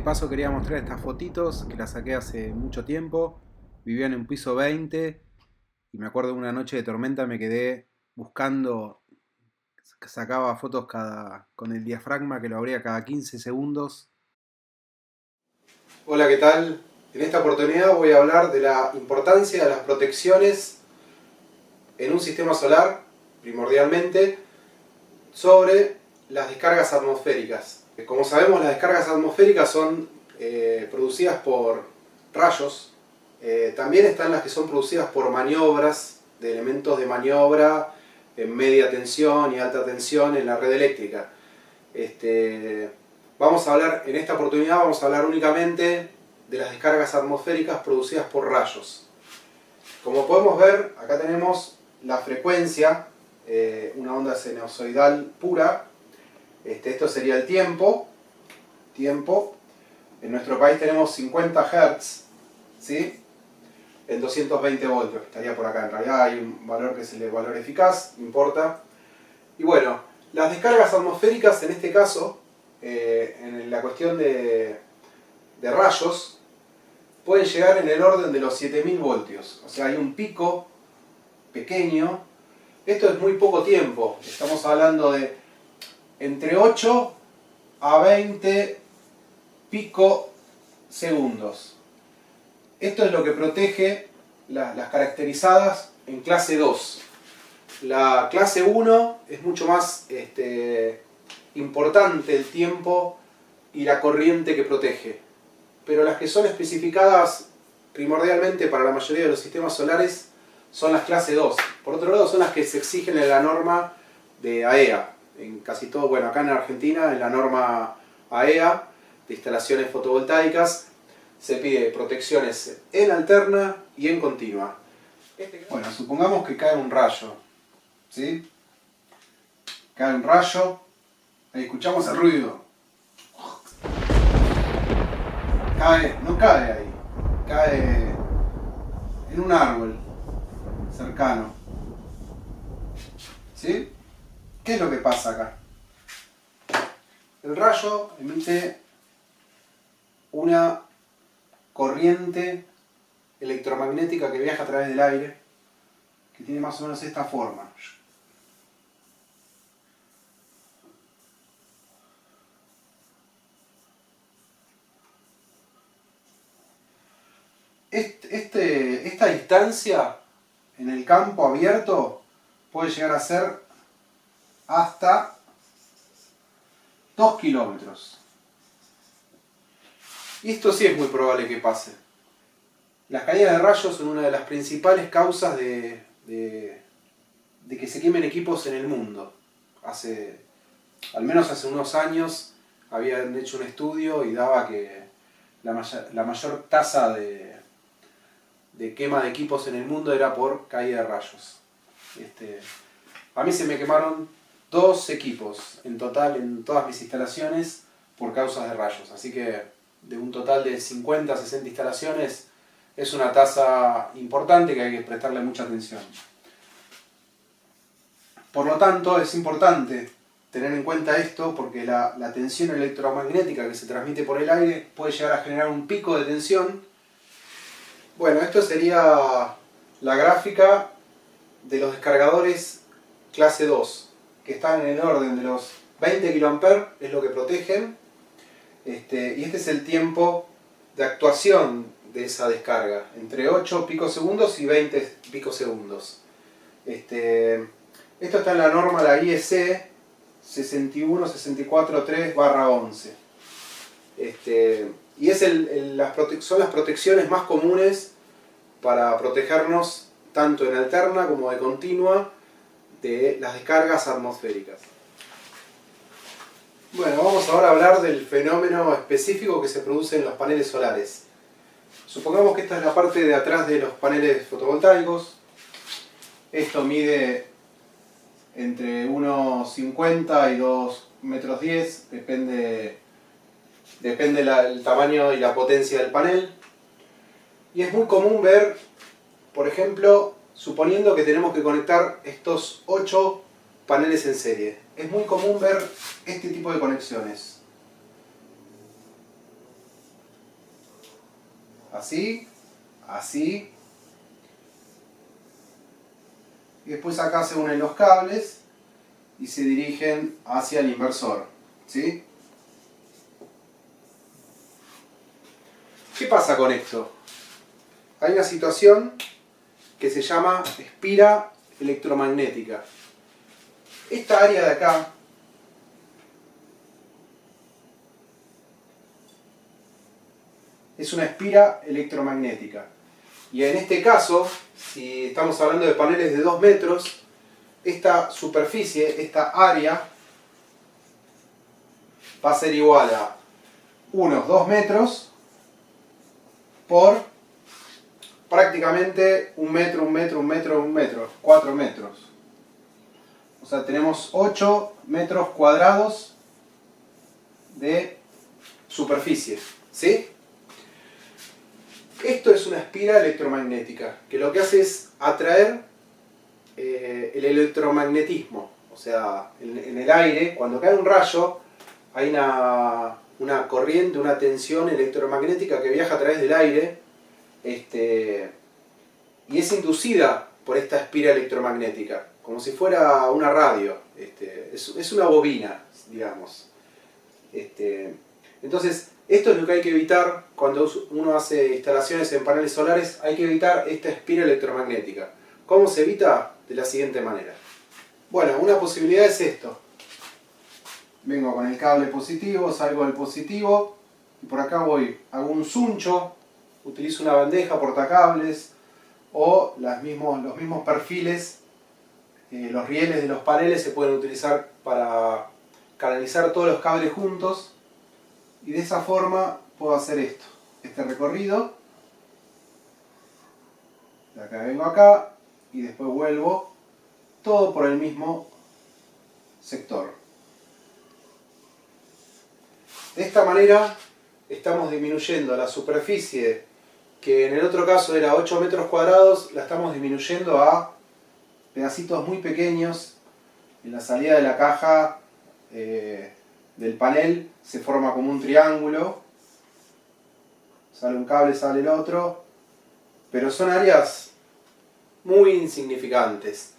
paso quería mostrar estas fotitos que las saqué hace mucho tiempo. Vivía en un piso 20 y me acuerdo de una noche de tormenta me quedé buscando, sacaba fotos con el diafragma que lo abría cada 15 segundos. Hola, ¿qué tal? En esta oportunidad voy a hablar de la importancia de las protecciones en un sistema solar, primordialmente, sobre las descargas atmosféricas. Como sabemos, las descargas atmosféricas son producidas por rayos. También están las que son producidas por maniobras de elementos de maniobra en media tensión y alta tensión en la red eléctrica. En esta oportunidad vamos a hablar únicamente de las descargas atmosféricas producidas por rayos. Como podemos ver, acá tenemos la frecuencia, una onda sinusoidal pura. Esto sería el tiempo. En nuestro país tenemos 50 Hz, ¿sí? En 220 voltios, estaría por acá. En realidad hay un valor que es el valor eficaz, no importa. Y bueno, las descargas atmosféricas en este caso, en la cuestión de rayos, pueden llegar en el orden de los 7000 voltios. O sea, hay un pico pequeño. Esto es muy poco tiempo. Estamos hablando de entre 8 a 20 picosegundos. Esto es lo que protege las caracterizadas en clase 2. La clase 1 es mucho más importante el tiempo y la corriente que protege. Pero las que son especificadas primordialmente para la mayoría de los sistemas solares son las clase 2. Por otro lado, son las que se exigen en la norma de AEA. En casi todo, bueno, acá en Argentina, en la norma AEA de instalaciones fotovoltaicas, se pide protecciones en alterna y en continua. Bueno, supongamos que cae un rayo, ¿sí? Cae un rayo, ahí escuchamos el ruido. No cae ahí, cae en un árbol cercano, ¿sí? ¿Qué es lo que pasa acá? El rayo emite una corriente electromagnética que viaja a través del aire, que tiene más o menos esta forma. Esta distancia en el campo abierto puede llegar a ser hasta 2 kilómetros. Y esto sí es muy probable que pase. Las caídas de rayos son una de las principales causas de que se quemen equipos en el mundo. Al menos hace unos años habían hecho un estudio y daba que la mayor tasa de quema de equipos en el mundo era por caída de rayos. A mí se me quemaron 2 equipos en total en todas mis instalaciones por causas de rayos. Así que de un total de 50 a 60 instalaciones es una tasa importante que hay que prestarle mucha atención. Por lo tanto, es importante tener en cuenta esto porque la tensión electromagnética que se transmite por el aire puede llegar a generar un pico de tensión. Bueno, esto sería la gráfica de los descargadores clase 2, que están en el orden de los 20 kA, es lo que protegen. Y este es el tiempo de actuación de esa descarga, entre 8 picosegundos y 20 picosegundos. Esto está en la norma, la IEC 61643/11. Y son las protecciones más comunes para protegernos tanto en alterna como de continua de las descargas atmosféricas. Bueno, vamos ahora a hablar del fenómeno específico que se produce en los paneles solares. Supongamos que esta es la parte de atrás de los paneles fotovoltaicos. Esto mide entre 1,50 y 2,10 m, depende el tamaño y la potencia del panel. Y es muy común ver, por ejemplo, suponiendo que tenemos que conectar estos 8 paneles en serie. Es muy común ver este tipo de conexiones. así, así. Y después acá se unen los cables y se dirigen hacia el inversor, ¿sí? ¿Qué pasa con esto? Hay una situación que se llama espira electromagnética. Esta área de acá es una espira electromagnética. Y en este caso, si estamos hablando de paneles de 2 metros, esta superficie, esta área, va a ser igual a unos 2 metros por prácticamente 1 metro, 1 metro, 1 metro, 1 metro, 4 metros. O sea, tenemos 8 metros cuadrados de superficie, ¿sí? Esto es una espira electromagnética, que lo que hace es atraer el electromagnetismo. O sea, en el aire, cuando cae un rayo, hay una corriente, una tensión electromagnética que viaja a través del aire, y es inducida por esta espira electromagnética, como si fuera una radio. Es una bobina, digamos. Entonces, esto es lo que hay que evitar cuando uno hace instalaciones en paneles solares. Hay que evitar esta espira electromagnética. ¿Cómo se evita? De la siguiente manera. Bueno, una posibilidad es esto. Vengo con el cable positivo, salgo del positivo y por acá voy, hago un suncho, utilizo una bandeja portacables o los mismos perfiles, los rieles de los paneles se pueden utilizar para canalizar todos los cables juntos, y de esa forma puedo hacer esto, este recorrido. De acá vengo acá y después vuelvo, todo por el mismo sector. De esta manera estamos disminuyendo la superficie, que en el otro caso era 8 metros cuadrados, la estamos disminuyendo a pedacitos muy pequeños. En la salida de la caja del panel se forma como un triángulo, sale un cable, sale el otro, pero son áreas muy insignificantes.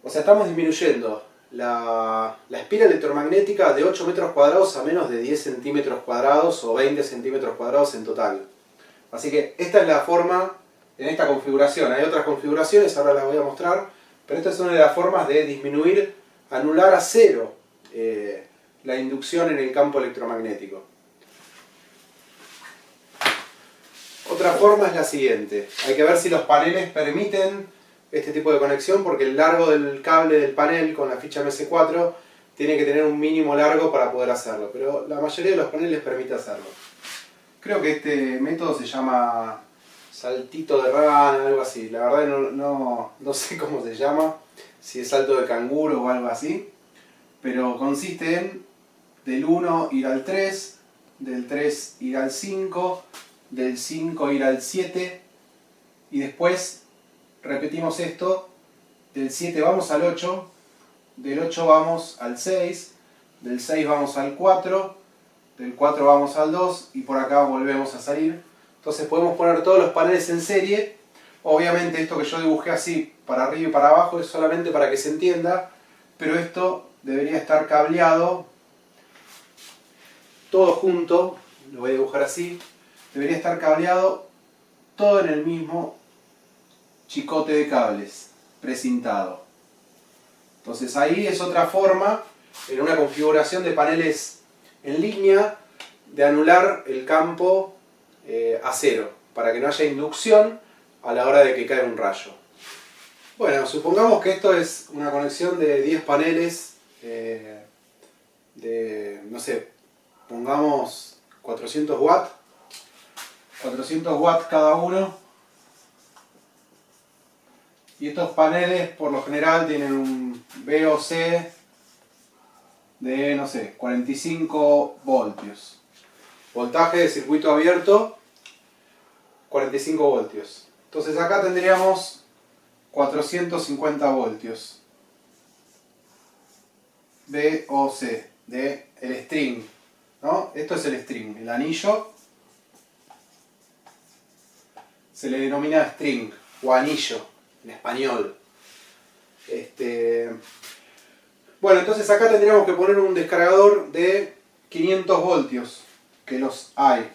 O sea, estamos disminuyendo la espira electromagnética de 8 metros cuadrados a menos de 10 centímetros cuadrados o 20 centímetros cuadrados en total. Así que esta es la forma, en esta configuración. Hay otras configuraciones, ahora las voy a mostrar, pero esta es una de las formas de disminuir, anular a cero la inducción en el campo electromagnético. Otra forma es la siguiente. Hay que ver si los paneles permiten este tipo de conexión, porque el largo del cable del panel con la ficha MS4 tiene que tener un mínimo largo para poder hacerlo, pero la mayoría de los paneles permite hacerlo. Creo que este método se llama saltito de rana, algo así. La verdad no sé cómo se llama, si es salto de canguro o algo así, pero consiste en del 1 ir al 3, del 3 ir al 5, del 5 ir al 7 y después repetimos esto, del 7 vamos al 8, del 8 vamos al 6, del 6 vamos al 4, del 4 vamos al 2 y por acá volvemos a salir. Entonces podemos poner todos los paneles en serie. Obviamente esto que yo dibujé así para arriba y para abajo es solamente para que se entienda, pero esto debería estar cableado todo junto, lo voy a dibujar así, debería estar cableado todo en el mismo chicote de cables, precintado. Entonces ahí es otra forma, en una configuración de paneles en línea, de anular el campo a cero, para que no haya inducción a la hora de que cae un rayo. Bueno, supongamos que esto es una conexión de 10 paneles no sé, pongamos 400 watts, 400 watts cada uno. Y estos paneles por lo general tienen un VOC de, no sé, 45 voltios. Voltaje de circuito abierto, 45 voltios. Entonces acá tendríamos 450 voltios. VOC, de el string, ¿no? Esto es el string, el anillo se le denomina string o anillo en español. Bueno, entonces acá tendríamos que poner un descargador de 500 voltios, que los hay.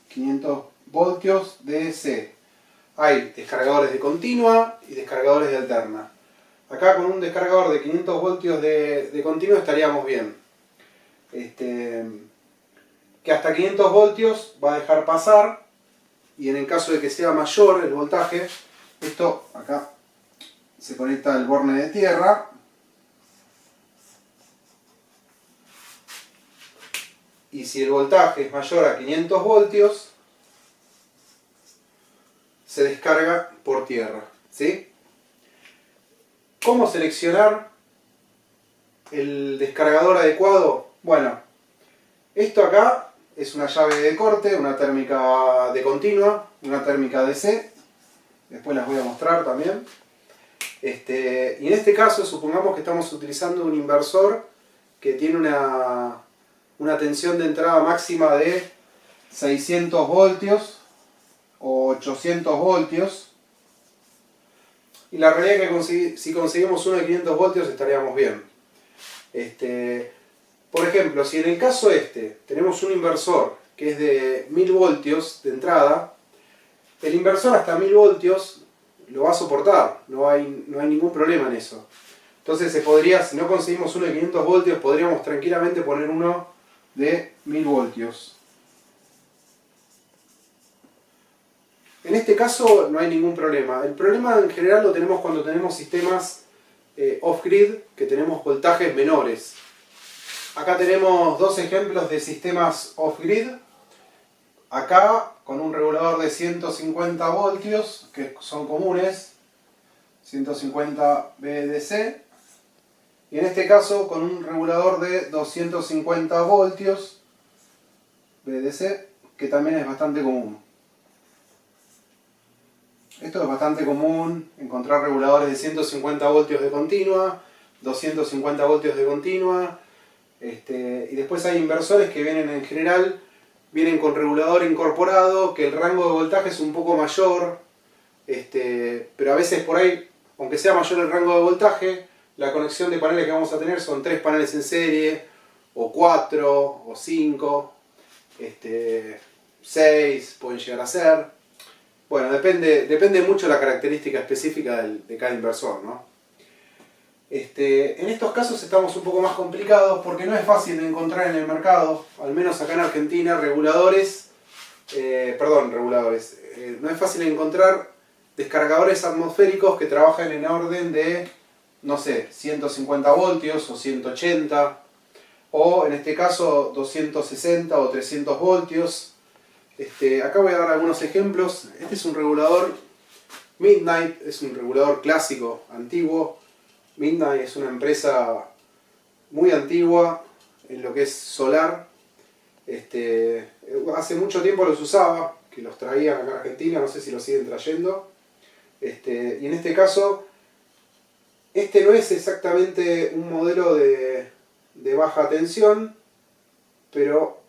500 voltios DC. Hay descargadores de continua y descargadores de alterna. Acá con un descargador de 500 voltios de continua estaríamos bien. Que hasta 500 voltios va a dejar pasar, y en el caso de que sea mayor el voltaje, esto acá se conecta al borne de tierra. Y si el voltaje es mayor a 500 voltios, se descarga por tierra, ¿sí? ¿Cómo seleccionar el descargador adecuado? Bueno, esto acá es una llave de corte, una térmica de continua, una térmica DC. Después las voy a mostrar también. Y en este caso, supongamos que estamos utilizando un inversor que tiene una tensión de entrada máxima de 600 voltios o 800 voltios. Y la realidad es que si conseguimos uno de 500 voltios estaríamos bien. Por ejemplo, si en el caso tenemos un inversor que es de 1000 voltios de entrada, el inversor hasta 1000 voltios lo va a soportar, no hay ningún problema en eso. Entonces si no conseguimos uno de 500 voltios, podríamos tranquilamente poner uno de 1000 voltios. En este caso no hay ningún problema. El problema en general lo tenemos cuando tenemos sistemas off-grid, que tenemos voltajes menores. Acá tenemos dos ejemplos de sistemas off-grid. Acá con un regulador de 150 voltios, que son comunes, 150 VDC. Y en este caso con un regulador de 250 voltios VDC, que también es bastante común. Esto es bastante común, encontrar reguladores de 150 voltios de continua, 250 voltios de continua. Y después hay inversores que en general vienen con regulador incorporado, que el rango de voltaje es un poco mayor, pero a veces por ahí, aunque sea mayor el rango de voltaje, la conexión de paneles que vamos a tener son 3 paneles en serie, o 4, o 5, 6 pueden llegar a ser. Bueno, depende mucho de la característica específica de cada inversor, ¿no? En estos casos estamos un poco más complicados porque no es fácil de encontrar en el mercado, al menos acá en Argentina, reguladores. No es fácil encontrar descargadores atmosféricos que trabajen en orden de, no sé, 150 voltios o 180, o en este caso 260 o 300 voltios. Acá voy a dar algunos ejemplos. Este es un regulador Midnight, es un regulador clásico, antiguo. Midnight es una empresa muy antigua en lo que es solar. Hace mucho tiempo los usaba, que los traían acá a Argentina, no sé si los siguen trayendo. Y en este caso, no es exactamente un modelo de baja tensión, pero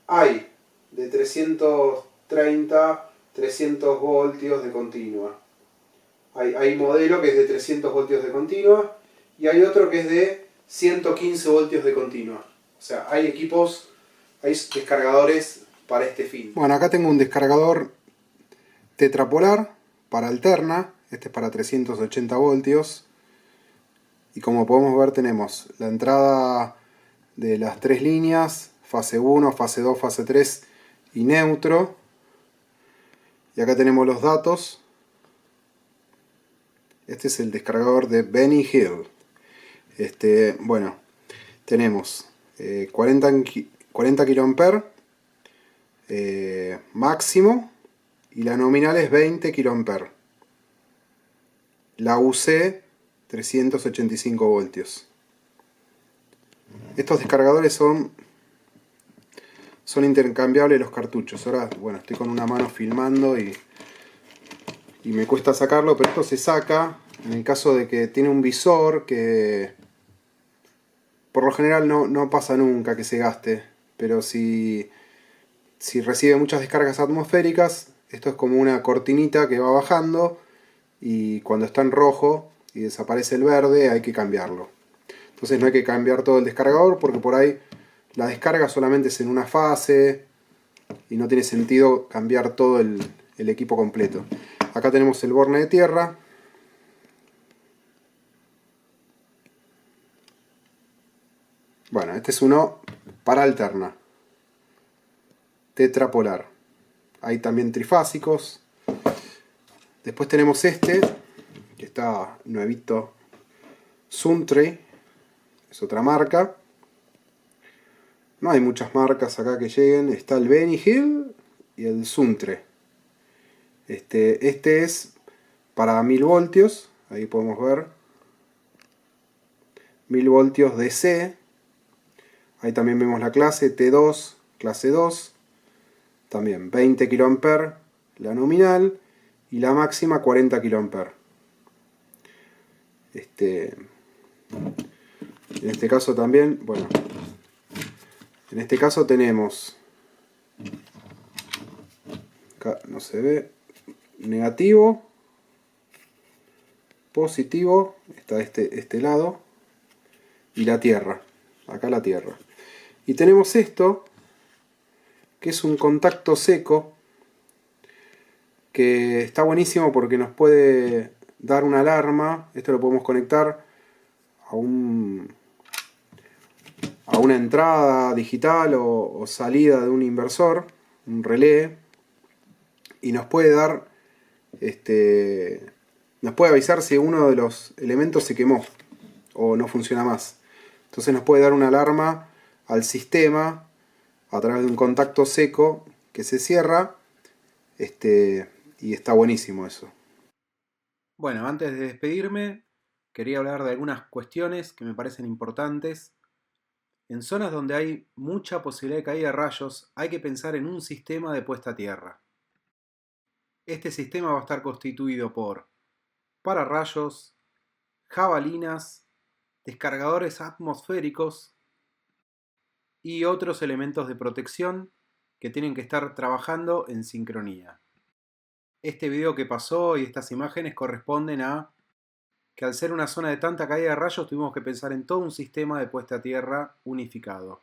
hay de 330, 300 voltios de continua. Hay modelo que es de 300 voltios de continua y hay otro que es de 115 voltios de continua. O sea, hay descargadores para este fin. Bueno, acá tengo un descargador tetrapolar para alterna. Este es para 380 voltios. Y como podemos ver tenemos la entrada de las 3 líneas, fase 1, fase 2, fase 3 y neutro. Y acá tenemos los datos. Este es el descargador de Benny Hill. Bueno, tenemos 40 kA máximo y la nominal es 20 kA. La UC 385 voltios. Estos descargadores son intercambiables los cartuchos. Ahora, bueno, estoy con una mano filmando y me cuesta sacarlo, pero esto se saca en el caso de que tiene un visor que por lo general no pasa nunca que se gaste, pero si recibe muchas descargas atmosféricas, Esto es como una cortinita que va bajando y cuando está en rojo y desaparece el verde hay que cambiarlo. Entonces no hay que cambiar todo el descargador porque por ahí la descarga solamente es en una fase y no tiene sentido cambiar todo el equipo completo. Acá tenemos el borne de tierra. Bueno, este es uno para alterna. Tetrapolar. Hay también trifásicos. Después tenemos este, que está nuevito. Suntrey. Es otra marca. No hay muchas marcas acá que lleguen. Está el Benny Hill y el Suntre. Este es para 1000 voltios. Ahí podemos ver. 1000 voltios DC. Ahí también vemos la clase T2, clase 2. También 20 kA la nominal. Y la máxima 40 kA. En este caso también, bueno. En este caso tenemos, acá no se ve, negativo, positivo, está este lado, y la tierra, acá la tierra. Y tenemos esto, que es un contacto seco, que está buenísimo porque nos puede dar una alarma. Esto lo podemos conectar a una entrada digital o salida de un inversor, un relé, y nos puede dar, nos puede avisar si uno de los elementos se quemó o no funciona más. Entonces nos puede dar una alarma al sistema a través de un contacto seco que se cierra, y está buenísimo eso. Bueno, antes de despedirme, quería hablar de algunas cuestiones que me parecen importantes. En zonas donde hay mucha posibilidad de caída de rayos, hay que pensar en un sistema de puesta a tierra. Este sistema va a estar constituido por pararrayos, jabalinas, descargadores atmosféricos y otros elementos de protección que tienen que estar trabajando en sincronía. Este video que pasó y estas imágenes corresponden a que al ser una zona de tanta caída de rayos tuvimos que pensar en todo un sistema de puesta a tierra unificado.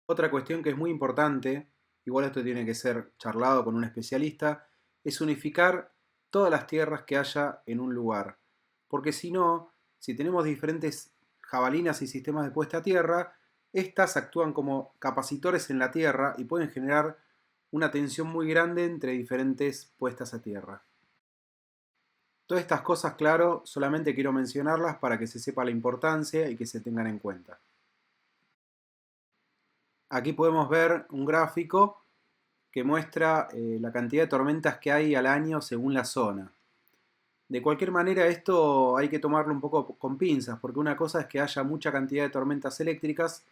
Otra cuestión que es muy importante, igual esto tiene que ser charlado con un especialista, es unificar todas las tierras que haya en un lugar. Porque si no, si tenemos diferentes jabalinas y sistemas de puesta a tierra, estas actúan como capacitores en la tierra y pueden generar una tensión muy grande entre diferentes puestas a tierra. Todas estas cosas, claro, solamente quiero mencionarlas para que se sepa la importancia y que se tengan en cuenta. Aquí podemos ver un gráfico que muestra la cantidad de tormentas que hay al año según la zona. De cualquier manera, esto hay que tomarlo un poco con pinzas, porque una cosa es que haya mucha cantidad de tormentas eléctricas,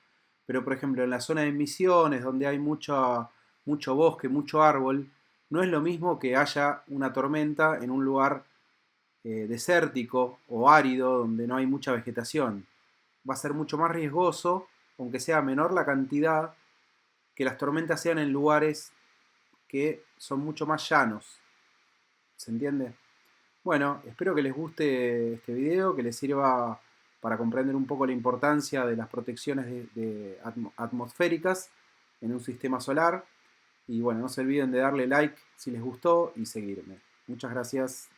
pero por ejemplo en la zona de Misiones, donde hay mucho bosque, mucho árbol, no es lo mismo que haya una tormenta en un lugar desértico o árido, donde no hay mucha vegetación. Va a ser mucho más riesgoso, aunque sea menor la cantidad, que las tormentas sean en lugares que son mucho más llanos. ¿Se entiende? Bueno, espero que les guste este video, que les sirva para comprender un poco la importancia de las protecciones atmosféricas en un sistema solar. Y bueno, no se olviden de darle like si les gustó y seguirme. Muchas gracias.